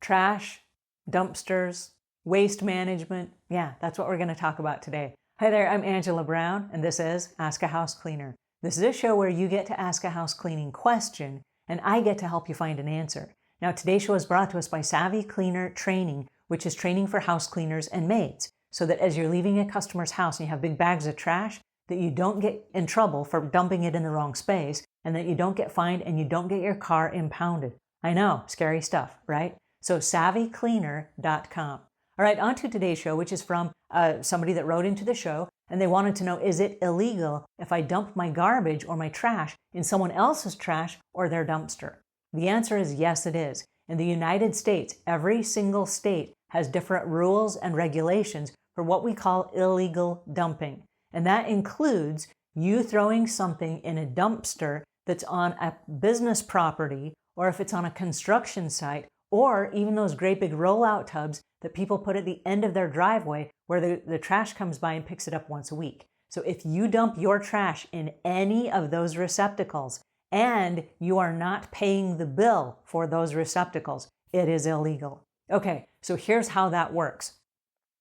trash, dumpsters, waste management. Yeah, that's what we're going to talk about today. Hi there, I'm Angela Brown, and this is Ask a House Cleaner. This is a show where you get to ask a house cleaning question, and I get to help you find an answer. Now, today's show is brought to us by Savvy Cleaner Training, which is training for house cleaners and maids, so that as you're leaving a customer's house and you have big bags of trash, that you don't get in trouble for dumping it in the wrong space, and that you don't get fined and you don't get your car impounded. I know, scary stuff, right? So savvycleaner.com. All right, on to today's show, which is from somebody that wrote into the show, and they wanted to know, is it illegal if I dump my garbage or my trash in someone else's trash or their dumpster? The answer is yes, it is. In the United States, every single state has different rules and regulations for what we call illegal dumping. And that includes you throwing something in a dumpster that's on a business property, or if it's on a construction site, or even those great big rollout tubs that people put at the end of their driveway where the trash comes by and picks it up once a week. So if you dump your trash in any of those receptacles and you are not paying the bill for those receptacles, it is illegal. Okay, so here's how that works.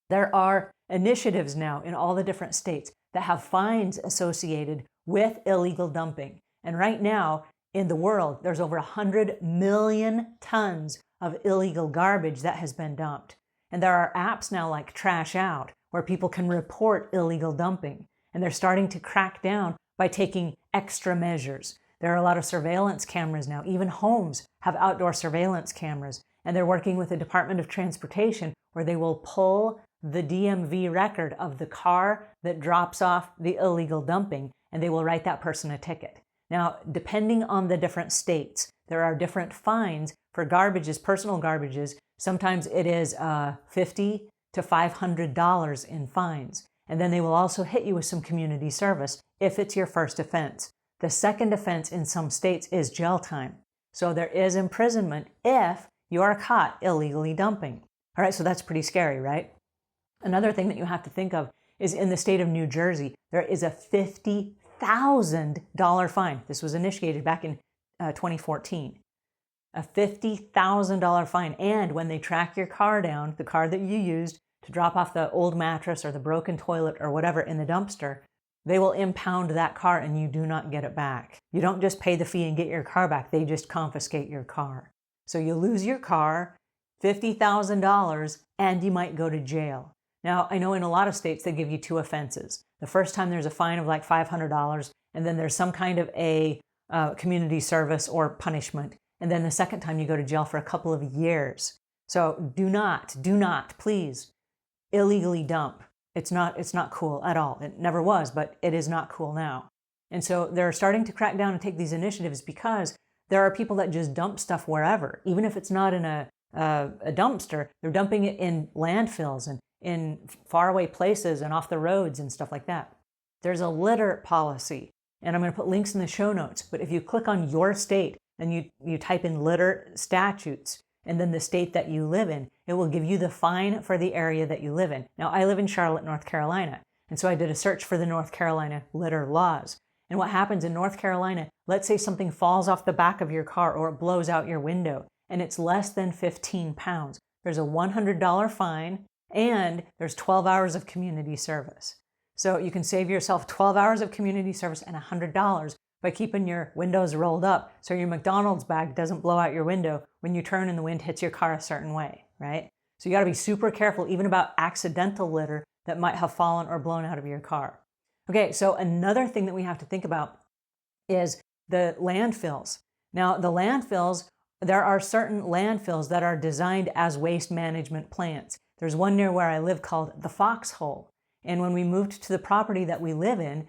There are initiatives now in all the different states that have fines associated with illegal dumping. And right now in the world, there's over 100 million tons of illegal garbage that has been dumped. And there are apps now like Trash Out where people can report illegal dumping. And they're starting to crack down by taking extra measures. There are a lot of surveillance cameras now. Even homes have outdoor surveillance cameras. And they're working with the Department of Transportation where they will pull the DMV record of the car that drops off the illegal dumping, and they will write that person a ticket. Now, depending on the different states, there are different fines for garbages, personal garbages. Sometimes it is $50 to $500 in fines. And then they will also hit you with some community service if it's your first offense. The second offense in some states is jail time. So there is imprisonment if you are caught illegally dumping. All right, so that's pretty scary, right? Another thing that you have to think of is in the state of New Jersey, there is a $50,000 fine. This was initiated back in 2014. A $50,000 fine. And when they track your car down, the car that you used to drop off the old mattress or the broken toilet or whatever in the dumpster, they will impound that car and you do not get it back. You don't just pay the fee and get your car back. They just confiscate your car. So you lose your car, $50,000, and you might go to jail. Now, I know in a lot of states they give you two offenses. The first time there's a fine of like $500, and then there's some kind of a community service or punishment. And then the second time you go to jail for a couple of years. So do not, please, illegally dump. It's not cool at all. It never was, but it is not cool now. And so they're starting to crack down and take these initiatives because there are people that just dump stuff wherever. Even if it's not in a dumpster, they're dumping it in landfills and in faraway places and off the roads and stuff like that. There's a litter policy, and I'm going to put links in the show notes, but if you click on your state and you type in litter statutes and then the state that you live in, it will give you the fine for the area that you live in. Now, I live in Charlotte, North Carolina, and so I did a search for the North Carolina litter laws. And what happens in North Carolina, let's say something falls off the back of your car or it blows out your window, and it's less than 15 pounds. There's a $100 fine, and there's 12 hours of community service. So you can save yourself 12 hours of community service and $100 by keeping your windows rolled up so your McDonald's bag doesn't blow out your window when you turn and the wind hits your car a certain way, right? So you got to be super careful even about accidental litter that might have fallen or blown out of your car. Okay, so another thing that we have to think about is the landfills. Now, the landfills, there are certain landfills that are designed as waste management plants. There's one near where I live called the Foxhole. And when we moved to the property that we live in,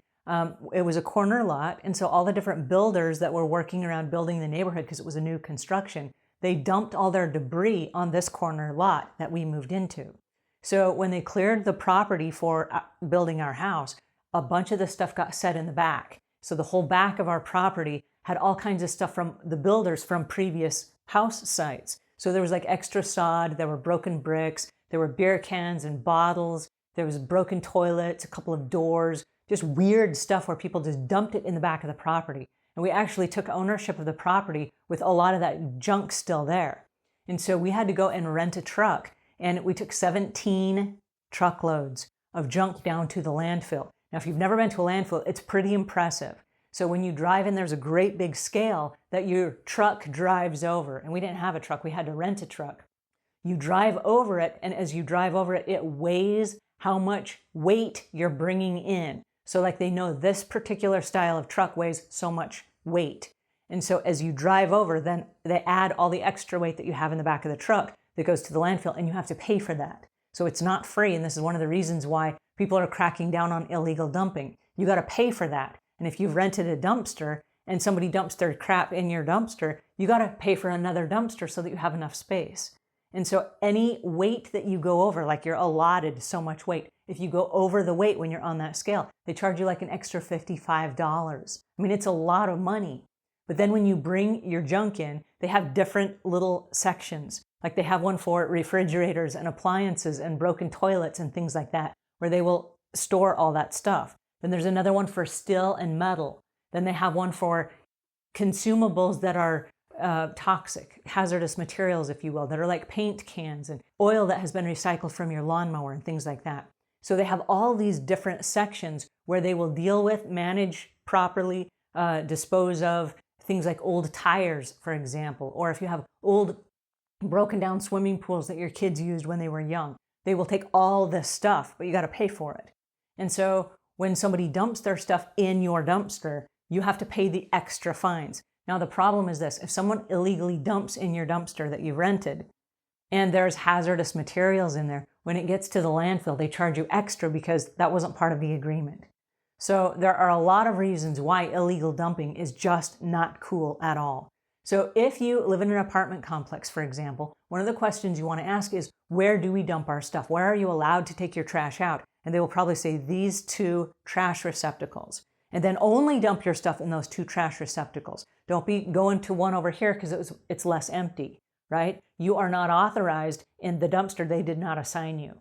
it was a corner lot. And so all the different builders that were working around building the neighborhood, because it was a new construction, they dumped all their debris on this corner lot that we moved into. So when they cleared the property for building our house, a bunch of the stuff got set in the back. So the whole back of our property had all kinds of stuff from the builders from previous house sites. So there was like extra sod, there were broken bricks, there were beer cans and bottles, there was broken toilets, a couple of doors, just weird stuff where people just dumped it in the back of the property. And we actually took ownership of the property with a lot of that junk still there. And so we had to go and rent a truck, and we took 17 truckloads of junk down to the landfill. Now, if you've never been to a landfill, it's pretty impressive. So when you drive in, there's a great big scale that your truck drives over. And we didn't have a truck, we had to rent a truck. You drive over it, and as you drive over it, it weighs how much weight you're bringing in. So like they know this particular style of truck weighs so much weight. And so as you drive over, then they add all the extra weight that you have in the back of the truck that goes to the landfill, and you have to pay for that. So it's not free, and this is one of the reasons why people are cracking down on illegal dumping. You got to pay for that. And if you've rented a dumpster and somebody dumps their crap in your dumpster, you got to pay for another dumpster so that you have enough space. And so any weight that you go over, like you're allotted so much weight, if you go over the weight when you're on that scale, they charge you like an extra $55. I mean, it's a lot of money. But then when you bring your junk in, they have different little sections. Like they have one for refrigerators and appliances and broken toilets and things like that, where they will store all that stuff. Then there's another one for steel and metal. Then they have one for consumables that are toxic, hazardous materials, if you will, that are like paint cans and oil that has been recycled from your lawnmower and things like that. So they have all these different sections where they will deal with, manage properly, dispose of things like old tires, for example, or if you have old broken down swimming pools that your kids used when they were young. They will take all this stuff, but you got to pay for it. And so when somebody dumps their stuff in your dumpster, you have to pay the extra fines. Now, the problem is this: if someone illegally dumps in your dumpster that you rented and there's hazardous materials in there, when it gets to the landfill, they charge you extra because that wasn't part of the agreement. So there are a lot of reasons why illegal dumping is just not cool at all. So if you live in an apartment complex, for example, one of the questions you want to ask is, where do we dump our stuff? Where are you allowed to take your trash out? And they will probably say these 2 trash receptacles. And then only dump your stuff in those 2 trash receptacles. Don't be going to one over here because it's less empty, right? You are not authorized in the dumpster they did not assign you.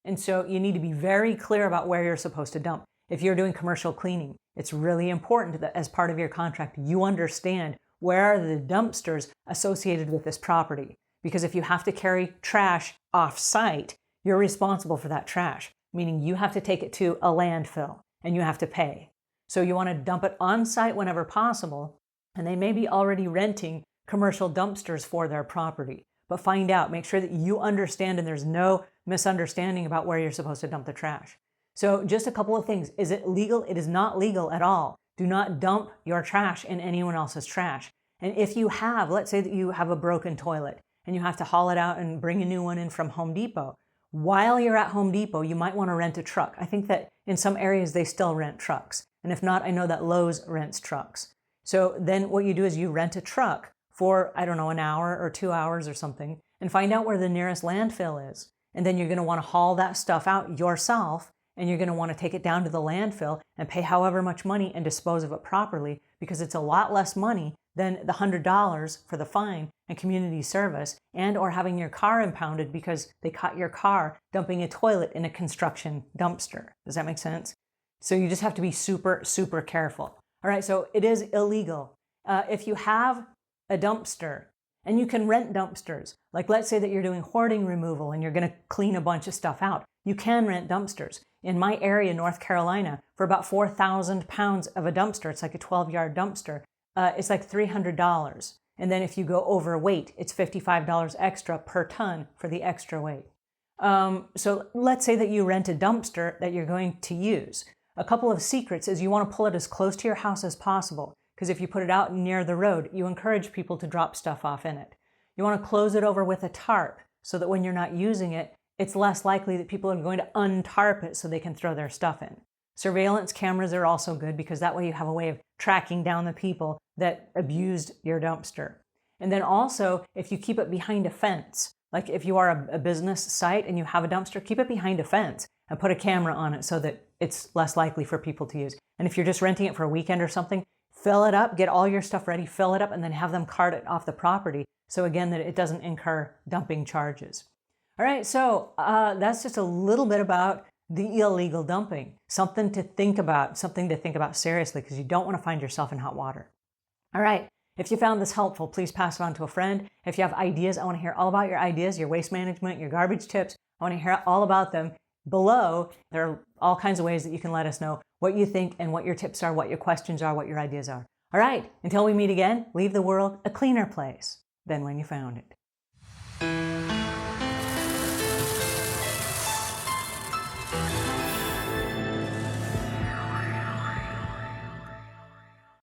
And so you need to be very clear about where you're supposed to dump. If you're doing commercial cleaning, it's really important that as part of your contract, you understand where are the dumpsters associated with this property. Because if you have to carry trash off-site, you're responsible for that trash, meaning you have to take it to a landfill and you have to pay. So you want to dump it on-site whenever possible, and they may be already renting commercial dumpsters for their property. But find out, make sure that you understand and there's no misunderstanding about where you're supposed to dump the trash. So just a couple of things. Is it legal? It is not legal at all. Do not dump your trash in anyone else's trash. And if you have, let's say that you have a broken toilet and you have to haul it out and bring a new one in from Home Depot. While you're at Home Depot, you might want to rent a truck. I think that in some areas they still rent trucks. And if not, I know that Lowe's rents trucks. So then what you do is you rent a truck for, I don't know, an hour or 2 hours or something, and find out where the nearest landfill is. And then you're going to want to haul that stuff out yourself, and you're going to want to take it down to the landfill and pay however much money and dispose of it properly, because it's a lot less money than the $100 for the fine and community service, and or having your car impounded because they caught your car dumping a toilet in a construction dumpster. Does that make sense? So you just have to be super, super careful. All right, so it is illegal. If you have a dumpster, and you can rent dumpsters, like let's say that you're doing hoarding removal and you're going to clean a bunch of stuff out, you can rent dumpsters. In my area, North Carolina, for about 4,000 pounds of a dumpster, it's like a 12-yard dumpster, it's like $300. And then if you go overweight, it's $55 extra per ton for the extra weight. So let's say that you rent a dumpster that you're going to use. A couple of secrets is you want to pull it as close to your house as possible, because if you put it out near the road, you encourage people to drop stuff off in it. You want to close it over with a tarp so that when you're not using it, it's less likely that people are going to untarp it so they can throw their stuff in. Surveillance cameras are also good because that way you have a way of tracking down the people that abused your dumpster. And then also, if you keep it behind a fence, like if you are a business site and you have a dumpster, keep it behind a fence and put a camera on it so that it's less likely for people to use. And if you're just renting it for a weekend or something, fill it up, get all your stuff ready, fill it up, and then have them cart it off the property. So again, that it doesn't incur dumping charges. All right, so that's just a little bit about the illegal dumping. Something to think about seriously, because you don't want to find yourself in hot water. All right, If you found this helpful, please pass it on to a friend. If you have ideas, I want to hear all about your ideas, your waste management, your garbage tips. I want to hear all about them. Below, there are all kinds of ways that you can let us know what you think and what your tips are, what your questions are, what your ideas are. All right, until we meet again, leave the world a cleaner place than when you found it.